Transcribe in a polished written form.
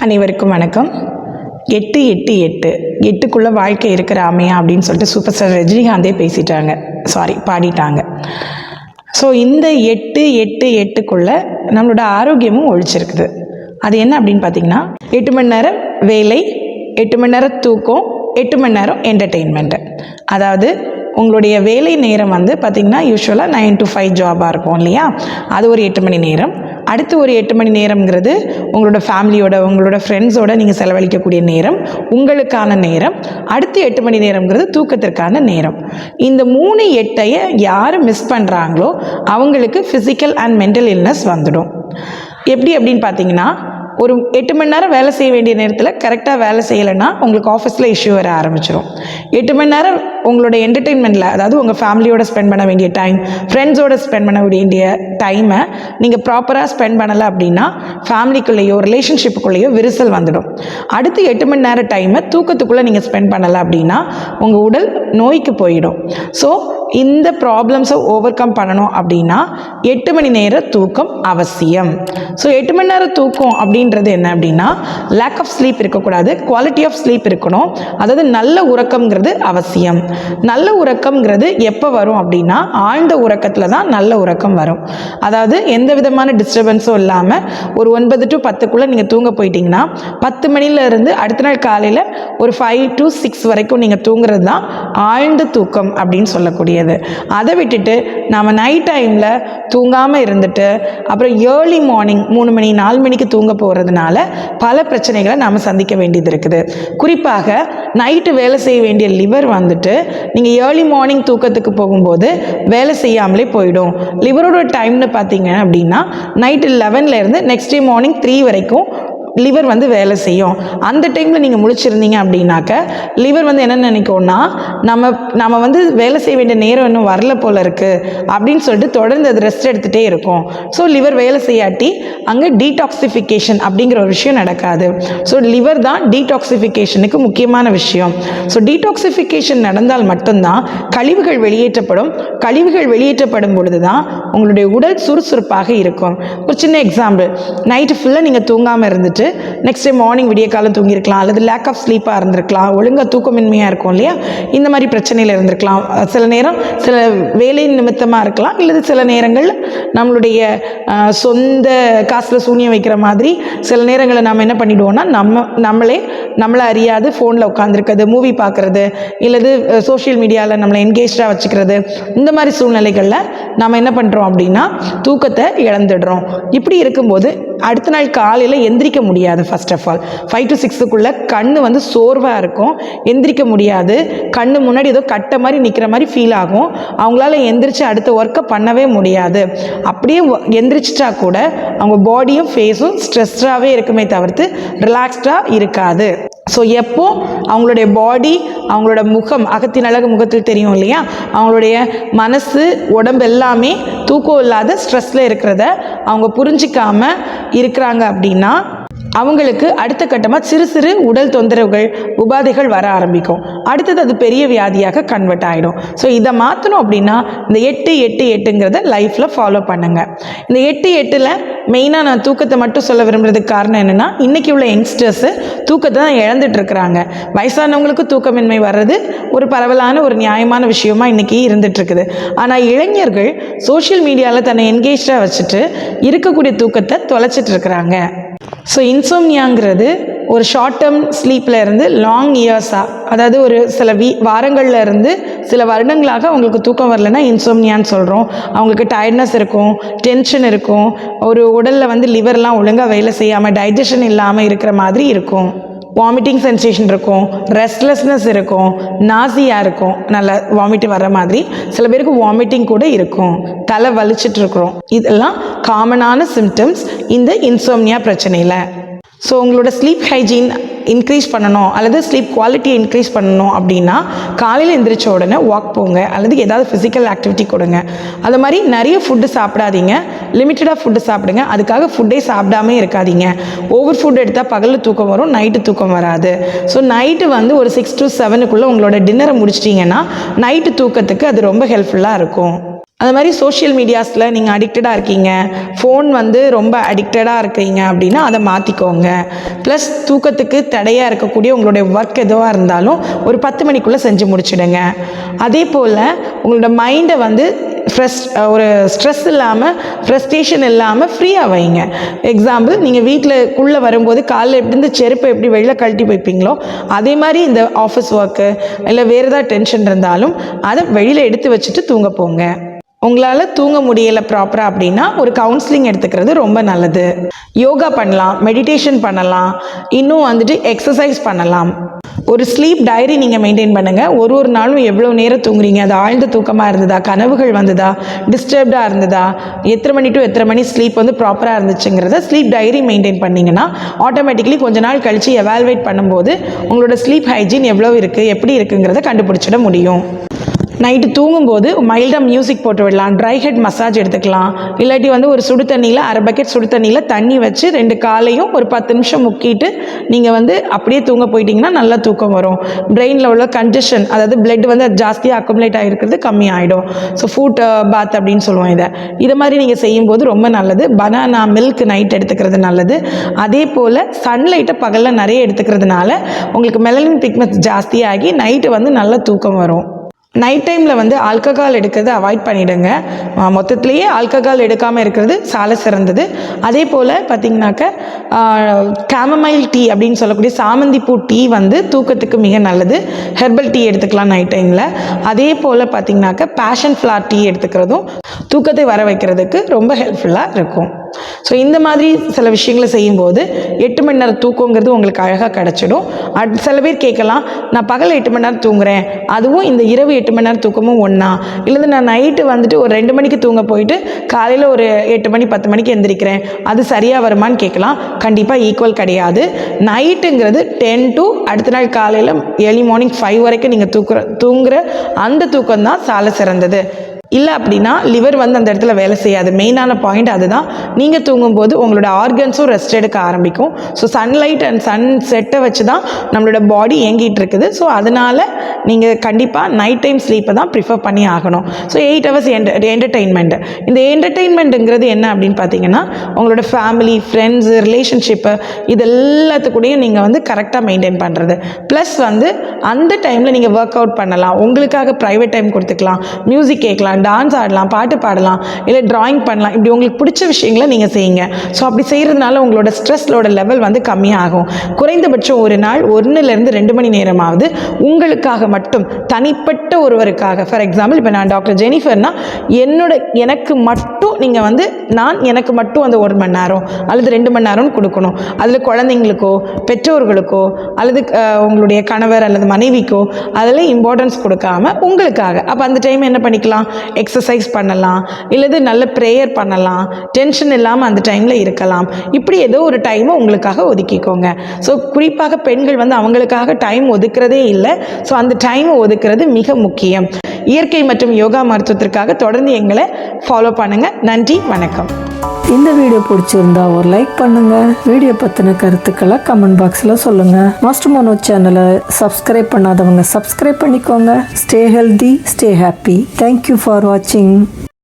அனைவருக்கும் வணக்கம். 8-8-8 8க்குள்ளே வாழ்க்கை இருக்கிற ஆமையா அப்படின்னு சொல்லிட்டு சூப்பர் ஸ்டார் ரஜினிகாந்தே பாடிட்டாங்க. ஸோ இந்த 8-8-8க்குள்ளே நம்மளோட ஆரோக்கியமும் ஒழிச்சிருக்குது. அது என்ன அப்படின்னு பார்த்தீங்கன்னா, 8 மணி நேரம் வேலை, 8 மணி நேரம் தூக்கம், 8 மணி நேரம் என்டர்டெயின்மெண்ட்டு. அதாவது உங்களுடைய வேலை நேரம் வந்து பார்த்திங்கன்னா யூஸ்வலாக 9 to 5 ஜாபாக இருக்கும் இல்லையா, அது ஒரு 8 மணி நேரம். அடுத்து ஒரு 8 மணி நேரம்ங்கிறது உங்களோட ஃபேமிலியோட, உங்களோட ஃப்ரெண்ட்ஸோட நீங்கள் செலவழிக்கக்கூடிய நேரம், உங்களுக்கான நேரம். அடுத்து 8 மணி நேரம்ங்கிறது தூக்கத்திற்கான நேரம். இந்த 3-8ஐயை யார் மிஸ் பண்ணுறாங்களோ அவங்களுக்கு ஃபிசிக்கல் அண்ட் மென்டல் இல்னஸ் வந்துடும். எப்படி அப்படின்னு பார்த்தீங்கன்னா, ஒரு 8 மணி நேரம் வேலை செய்ய வேண்டிய நேரத்தில் கரெக்டாக வேலை செய்யலைன்னா உங்களுக்கு ஆஃபீஸில் இஷ்யூ வர ஆரம்பிச்சிடும். 8 மணி நேரம் உங்களோட என்டர்டெயின்மெண்ட்டில், அதாவது உங்கள் ஃபேமிலியோட ஸ்பெண்ட் பண்ண வேண்டிய டைம், ஃப்ரெண்ட்ஸோட ஸ்பெண்ட் பண்ண வேண்டிய டைமை நீங்கள் ப்ராப்பராக ஸ்பெண்ட் பண்ணலை அப்படின்னா ஃபேமிலிக்குள்ளேயோ ரிலேஷன்ஷிப்புக்குள்ளேயோ விரிசல் வந்துடும். அடுத்து 8 மணி நேரம் டைமை தூக்கத்துக்குள்ளே நீங்கள் ஸ்பெண்ட் பண்ணலை அப்படின்னா உங்கள் உடல் நோய்க்கு போயிடும். ஸோ இந்த ப்ராப்ளம்ஸை ஓவர் கம் பண்ணணும் அப்படின்னா 8 மணி நேர தூக்கம் அவசியம். ஸோ 8 மணி நேரம் தூக்கம் அப்படின்றது என்ன அப்படின்னா, லேக் ஆஃப் ஸ்லீப் இருக்கக்கூடாது, குவாலிட்டி ஆஃப் ஸ்லீப் இருக்கணும். அதாவது நல்ல உறக்கம்ங்கிறது அவசியம். நல்ல உறக்கம்ங்கிறது எப்போ வரும் அப்படின்னா, ஆழ்ந்த உறக்கத்தில் தான் நல்ல உறக்கம் வரும். அதாவது எந்த விதமான டிஸ்டர்பன்ஸும் இல்லாமல் ஒரு 9 to 10க்குள்ளே நீங்கள் தூங்க போயிட்டீங்கன்னா 10 மணிலேருந்து அடுத்த நாள் காலையில் ஒரு 5 to 6 வரைக்கும் நீங்கள் தூங்குறது தான் ஆழ்ந்த தூக்கம் அப்படின்னு சொல்லக்கூடியது. அதை விட்டுட்டு நாம் நைட் டைமில் தூங்காமல் இருந்துட்டு அப்புறம் ஏர்லி மார்னிங் 3 மணி 4 மணிக்கு தூங்க போகிறதுனால பல பிரச்சனைகளை நாம் சந்திக்க வேண்டியது இருக்குது. குறிப்பாக நைட்டு வேலை செய்ய வேண்டிய லிவர் வந்துட்டு நீங்கள் ஏர்லி மார்னிங் தூக்கத்துக்கு போகும்போது வேலை செய்யாமலே போயிடும். லிவரோட டைம்னு பார்த்தீங்க அப்படின்னா நைட்டு 11லேருந்து நெக்ஸ்ட் டே மார்னிங் 3 வரைக்கும் லிவர் வந்து வேலை செய்யும். அந்த டைமில் நீங்கள் முழிச்சிருந்தீங்க அப்படின்னாக்க லிவர் வந்து என்ன நினைக்கும்னா, நம்ம வந்து வேலை செய்ய வேண்டிய நேரம் இன்னும் வரல போல் இருக்குது அப்படின்னு சொல்லிட்டு தொடர்ந்து அது ரெஸ்ட் எடுத்துகிட்டே இருக்கும். ஸோ லிவர் வேலை செய்யாட்டி அங்கே டீடாக்சிஃபிகேஷன் அப்படிங்கிற ஒரு விஷயம் நடக்காது. ஸோ லிவர் தான் டீடாக்சிஃபிகேஷனுக்கு முக்கியமான விஷயம். ஸோ டீடாக்சிஃபிகேஷன் நடந்தால் மட்டும்தான் கழிவுகள் வெளியேற்றப்படும். கழிவுகள் வெளியேற்றப்படும் பொழுது தான் உங்களுடைய உடல் சுறுசுறுப்பாக இருக்கும். ஒரு சின்ன எக்ஸாம்பிள், நைட்டு ஃபுல்லாக நீங்கள் தூங்காமல் இருந்துட்டு நெக்ஸ்ட் டே மார்னிங் விடிய காலம் தூங்கியிருக்கலாம், அல்லது லேக் ஆஃப் ஸ்லீப்பாக இருந்திருக்கலாம், ஒழுங்காக தூக்கமின்மையாக இருக்கும் இல்லையா, இந்த மாதிரி பிரச்சனையில் இருந்திருக்கலாம். சில நேரம் சில வேலை நிமித்தமாக இருக்கலாம், இல்லது சில நேரங்களில் நம்மளுடைய சொந்த காசில் சூனியம் வைக்கிற மாதிரி சில நேரங்களில் நம்ம என்ன பண்ணிவிடுவோம்னா, நம்மளை அறியாது ஃபோனில் உட்காந்துருக்கிறது, மூவி பார்க்குறது, இல்லது சோஷியல் மீடியாவில் நம்மளை என்கேஜாக வச்சுக்கிறது, இந்த மாதிரி சூழ்நிலைகளில் நம்ம என்ன பண்ணுறோம் அப்படின்னா தூக்கத்தை இழந்துடுறோம். இப்படி இருக்கும்போது அடுத்த நாள் காலையில் எந்திரிக்க முடியாது. ஃபர்ஸ்ட் ஆஃப் ஆல் 5 to 6க்குள்ளே கண்ணு வந்து சோர்வாக இருக்கும், எந்திரிக்க முடியாது. கண்ணு முன்னாடி ஏதோ கட்ட மாதிரி நிற்கிற மாதிரி ஃபீல் ஆகும். அவங்களால எந்திரிச்சு அடுத்த ஒர்க்கை பண்ணவே முடியாது. அப்படியே எந்திரிச்சிட்டா கூட அவங்க பாடியும் ஃபேஸும் ஸ்ட்ரெஸ்டாகவே இருக்குமே தவிர்த்து ரிலாக்ஸ்டாக இருக்காது. ஸோ எப்போ அவங்களுடைய பாடி, அவங்களோட முகம், அகத்தின் அழகு முகத்தில் தெரியும் இல்லையா, அவங்களுடைய மனசு உடம்பு எல்லாமே தூக்கம் இல்லாத ஸ்ட்ரெஸ்ஸில் இருக்கிறத அவங்க புரிஞ்சிக்காம இருக்கிறாங்க அப்படின்னா அவங்களுக்கு அடுத்த கட்டமாக சிறு சிறு உடல் தொந்தரவுகள், உபாதைகள் வர ஆரம்பிக்கும். அடுத்தது அது பெரிய வியாதியாக கன்வெர்ட் ஆகிடும். ஸோ இதை மாற்றணும் அப்படின்னா இந்த 8-8-8ங்கிறத லைஃப்பில் ஃபாலோ பண்ணுங்கள். இந்த 8-8ல் மெயினாக நான் தூக்கத்தை மட்டும் சொல்ல விரும்புறதுக்கு காரணம் என்னென்னா, இன்றைக்கி உள்ள யங்ஸ்டர்ஸு தூக்கத்தை தான் இழந்துட்டு இருக்கிறாங்க. வயசானவங்களுக்கு தூக்கமின்மை வர்றது ஒரு பரவலான ஒரு நியாயமான விஷயமா இன்றைக்கி இருந்துகிட்ருக்குது. ஆனால் இளைஞர்கள் சோஷியல் மீடியாவில் தன்னை என்கேஜாக வச்சுட்டு இருக்கக்கூடிய தூக்கத்தை தொலைச்சிட்டு இருக்கிறாங்க. ஸோ இன்சோம்னியாங்கிறது ஒரு ஷார்ட் டேர்ம் ஸ்லீப்பில் இருந்து லாங் இயர்ஸாக, அதாவது ஒரு சில வாரங்களில் இருந்து சில வருடங்களாக அவங்களுக்கு தூக்கம் வரலைன்னா இன்சோம்னியான்னு சொல்கிறோம். அவங்களுக்கு டயர்ட்னஸ் இருக்கும், டென்ஷன் இருக்கும், ஒரு உடலில் வந்து லிவர்லாம் ஒழுங்காக வேலை செய்யாமல் டைஜஷன் இல்லாமல் இருக்கிற மாதிரி இருக்கும், வாமிட்டிங் சென்சேஷன் இருக்கும், ரெஸ்ட்லெஸ்னஸ் இருக்கும், நாசியாக இருக்கும், நல்ல வாமிட் வர மாதிரி, சில பேருக்கு வாமிட்டிங் கூட இருக்கும், தலை வலிச்சிட்டு இருக்கிறோம். இதெல்லாம் காமனான சிம்டம்ஸ் இந்த இன்சோம்னியா பிரச்சனையில். ஸோ உங்களோட ஸ்லீப் ஹைஜீன் இன்க்ரீஸ் பண்ணணும் அல்லது ஸ்லீப் குவாலிட்டியை இன்க்ரீஸ் பண்ணணும் அப்படின்னா காலையில் எழுந்திரிச்ச உடனே வாக் போங்க, அல்லது ஏதாவது ஃபிசிக்கல் ஆக்டிவிட்டி கொடுங்க. அது மாதிரி நிறைய ஃபுட்டு சாப்பிடாதீங்க, லிமிட்டடாக ஃபுட்டு சாப்பிடுங்க. அதுக்காக ஃபுட்டே சாப்பிடாமே இருக்காதீங்க. ஓவர் ஃபுட் எடுத்தால் பகலில் தூக்கம் வரும், நைட்டு தூக்கம் வராது. ஸோ நைட்டு வந்து ஒரு 6 to 7க்குள்ளே உங்களோட டின்னரை முடிச்சிட்டிங்கன்னா நைட்டு தூக்கத்துக்கு அது ரொம்ப ஹெல்ப்ஃபுல்லாக இருக்கும். அந்த மாதிரி சோஷியல் மீடியாஸில் நீங்கள் அடிக்டடாக இருக்கீங்க, ஃபோன் வந்து ரொம்ப அடிக்டடாக இருக்கீங்க அப்படின்னா அதை மாற்றிக்கோங்க. ப்ளஸ் தூக்கத்துக்கு தடையாக இருக்கக்கூடிய உங்களுடைய ஒர்க் எதுவாக இருந்தாலும் ஒரு 10 மணிக்குள்ளே செஞ்சு முடிச்சிடுங்க. அதே போல் உங்களோட மைண்டை வந்து ஒரு ஸ்ட்ரெஸ் இல்லாமல், ஃப்ரஸ்ட்ரேஷன் இல்லாமல் ஃப்ரீயாக வைங்க. எக்ஸாம்பிள், நீங்கள் வீட்டில் வரும்போது காலைல எப்படி இந்த செருப்பை எப்படி வெளில கழட்டி வைப்பீங்களோ அதே மாதிரி இந்த ஆஃபீஸ் ஒர்க்கு இல்லை வேறு ஏதாவது டென்ஷன் இருந்தாலும் அதை வெளியில் எடுத்து வச்சுட்டு தூங்க போங்க. உங்களால் தூங்க முடியலை ப்ராப்பராக அப்படின்னா ஒரு கவுன்சிலிங் எடுத்துக்கிறது ரொம்ப நல்லது. யோகா பண்ணலாம், மெடிடேஷன் பண்ணலாம், இன்னும் வந்துட்டு எக்ஸசைஸ் பண்ணலாம். ஒரு ஸ்லீப் டைரி நீங்கள் மெயின்டைன் பண்ணுங்கள். ஒரு நாளும் எவ்வளோ நேரம் தூங்குறீங்க, அது ஆழ்ந்த தூக்கமாக இருந்ததா, கனவுகள் வந்ததா, டிஸ்டர்ப்டாக இருந்ததா, எத்தனை மணி டு எத்தனை மணி ஸ்லீப் வந்து ப்ராப்பராக இருந்துச்சுங்கிறத ஸ்லீப் டைரி மெயின்டைன் பண்ணிங்கன்னா ஆட்டோமேட்டிக்கலி கொஞ்ச நாள் கழித்து எவால்வேட் பண்ணும்போது உங்களோட ஸ்லீப் ஹைஜீன் எவ்வளோ இருக்குது, எப்படி இருக்குங்கிறத கண்டுபிடிச்சிட முடியும். நைட்டு தூங்கும்போது மைல்டாக மியூசிக் போட்டு விடலாம், ட்ரை ஹெட் மசாஜ் எடுத்துக்கலாம். இல்லாட்டி வந்து ஒரு சுடு தண்ணியில், அரை பக்கெட் சுடு தண்ணியில் தண்ணி வச்சு 2 காலையும் ஒரு 10 நிமிஷம் முக்கிட்டு நீங்கள் வந்து அப்படியே தூங்க போயிட்டீங்கன்னா நல்லா தூக்கம் வரும். பிரெயினில் உள்ள கன்ஜஷன், அதாவது பிளட் வந்து அது ஜாஸ்தியாக அக்குமுலேட் ஆகிருக்கிறது கம்மி ஆகிடும். ஸோ ஃபுட் பாத் அப்படின்னு சொல்லுவோம். இதை மாதிரி நீங்கள் செய்யும்போது ரொம்ப நல்லது. பனானா மில்க் நைட் எடுத்துக்கிறது நல்லது. அதே போல் சன்லைட்டை பகலில் நிறைய எடுத்துக்கிறதுனால உங்களுக்கு மெலனின் பிக்மெண்ட்ஸ் ஜாஸ்தியாகி நைட்டு வந்து நல்லா தூக்கம் வரும். நைட் டைமில் வந்து ஆல்கஹால் எடுக்கிறது அவாய்ட் பண்ணிவிடுங்க. மொத்தத்துலேயே ஆல்கஹால் எடுக்காமல் இருக்கிறது சால சிறந்தது. அதே போல் பார்த்திங்கனாக்க கேமமைல் டீ அப்படின்னு சொல்லக்கூடிய சாமந்திப்பூ டீ வந்து தூக்கத்துக்கு மிக நல்லது. ஹெர்பல் டீ எடுத்துக்கலாம் நைட் டைமில். அதே போல் பார்த்திங்கனாக்க பேஷன் ஃப்ளார் டீ எடுத்துக்கிறதும் தூக்கத்தை வர வைக்கிறதுக்கு ரொம்ப ஹெல்ப்ஃபுல்லாக இருக்கும். ஸோ இந்த மாதிரி சில விஷயங்களை செய்யும்போது 8 மணி நேரம் தூக்கங்கிறது உங்களுக்கு அழகாக கிடச்சிடும். சில பேர் கேட்கலாம், நான் பகல் 8 மணி நேரம் தூங்குறேன், அதுவும் இந்த இரவு 8 மணி நேரம் தூக்கமும் ஒன்றா, இல்லை நான் நைட்டு வந்துட்டு ஒரு 2 மணிக்கு தூங்க போயிட்டு காலையில் ஒரு 8 மணி 10 மணிக்கு எந்திரிக்கிறேன், அது சரியாக வருமானு கேட்கலாம். கண்டிப்பாக ஈக்குவல் கிடையாது. நைட்டுங்கிறது 10 to அடுத்த நாள் காலையில் ஏர்லி மார்னிங் 5 வரைக்கும் நீங்கள் தூங்குற அந்த தூக்கம் தான் சால சிறந்தது. இல்லை அப்படின்னா லிவர் வந்து அந்த இடத்துல வேலை செய்யாது. மெயினான பாயிண்ட் அதுதான். நீங்கள் தூங்கும்போது உங்களோட ஆர்கன்ஸும் ரெஸ்ட் எடுக்க ஆரம்பிக்கும். ஸோ சன்லைட் அண்ட் சன் செட்டை வச்சு தான் நம்மளோட பாடி இயங்கிட்டு இருக்குது. ஸோ அதனால் நீங்கள் கண்டிப்பாக நைட் டைம் ஸ்லீப்பை தான் ப்ரிஃபர் பண்ணி ஆகணும். So 8 hours entertainment. இந்த என்டர்டெயின்மெண்ட்டுங்கிறது என்ன அப்படின்னு பார்த்தீங்கன்னா உங்களோட ஃபேமிலி, ஃப்ரெண்ட்ஸு, ரிலேஷன்ஷிப்பு இது எல்லாத்துக்கூடையும் நீங்கள் வந்து கரெக்டாக மெயின்டைன் பண்ணுறது. ப்ளஸ் வந்து அந்த டைமில் நீங்கள் ஒர்க் அவுட் பண்ணலாம், உங்களுக்காக ப்ரைவேட் டைம் கொடுத்துக்கலாம், மியூசிக் கேட்கலாம், டான்ஸ் ஆடலாம், பாட்டு பாடலாம், இல்லை டிராயிங் பண்ணலாம். இப்படி உங்களுக்கு பிடிச்ச விஷயங்களை நீங்கள் செய்யுங்க. ஸோ அப்படி செய்கிறதுனால உங்களோட ஸ்ட்ரெஸ்லோட லெவல் வந்து கம்மியாகும். குறைந்தபட்சம் ஒரு நாள் 1 to 2 மணி நேரமாவது உங்களுக்காக மட்டும், தனிப்பட்ட ஒருவருக்காக. ஃபார் எக்ஸாம்பிள், இப்போ நான் டாக்டர் ஜெனிஃபர்னா எனக்கு மட்டும் நீங்கள் வந்து எனக்கு மட்டும் அந்த 1 மணி நேரம் அல்லது 2 மணி நேரம்னு கொடுக்கணும். அதில் குழந்தைங்களுக்கோ பெற்றோர்களுக்கோ அல்லது உங்களுடைய கணவர் அல்லது மனைவிக்கோ அதில் இம்பார்ட்டன்ஸ் கொடுக்காம உங்களுக்காக. அப்போ அந்த டைம் என்ன பண்ணிக்கலாம், எக்ஸசைஸ் பண்ணலாம், இல்லது நல்ல ப்ரேயர் பண்ணலாம், டென்ஷன் இல்லாமல் அந்த டைமில் இருக்கலாம். இப்படி ஏதோ ஒரு டைமை உங்களுக்காக ஒதுக்கிக்கோங்க. ஸோ குறிப்பாக பெண்கள் வந்து அவங்களுக்காக டைம் ஒதுக்கிறதே இல்லை. ஸோ அந்த டைமை ஒதுக்கிறது மிக முக்கியம். இயற்கை மற்றும் யோகா மருத்துவத்திற்காக தொடர்ந்து எங்களை ஃபாலோ பண்ணுங்கள். நன்றி, வணக்கம். இந்த வீடியோ பிடிச்சிருந்தா ஒரு லைக் பண்ணுங்க. வீடியோ பற்றின கருத்துக்களை கமெண்ட் பாக்ஸில் சொல்லுங்க. மாஸ்டர் மனோஜ் சேனலை சப்ஸ்கிரைப் பண்ணாதவங்க சப்ஸ்கிரைப் பண்ணிக்கோங்க. Stay healthy, stay happy. Thank you for வாட்சிங்.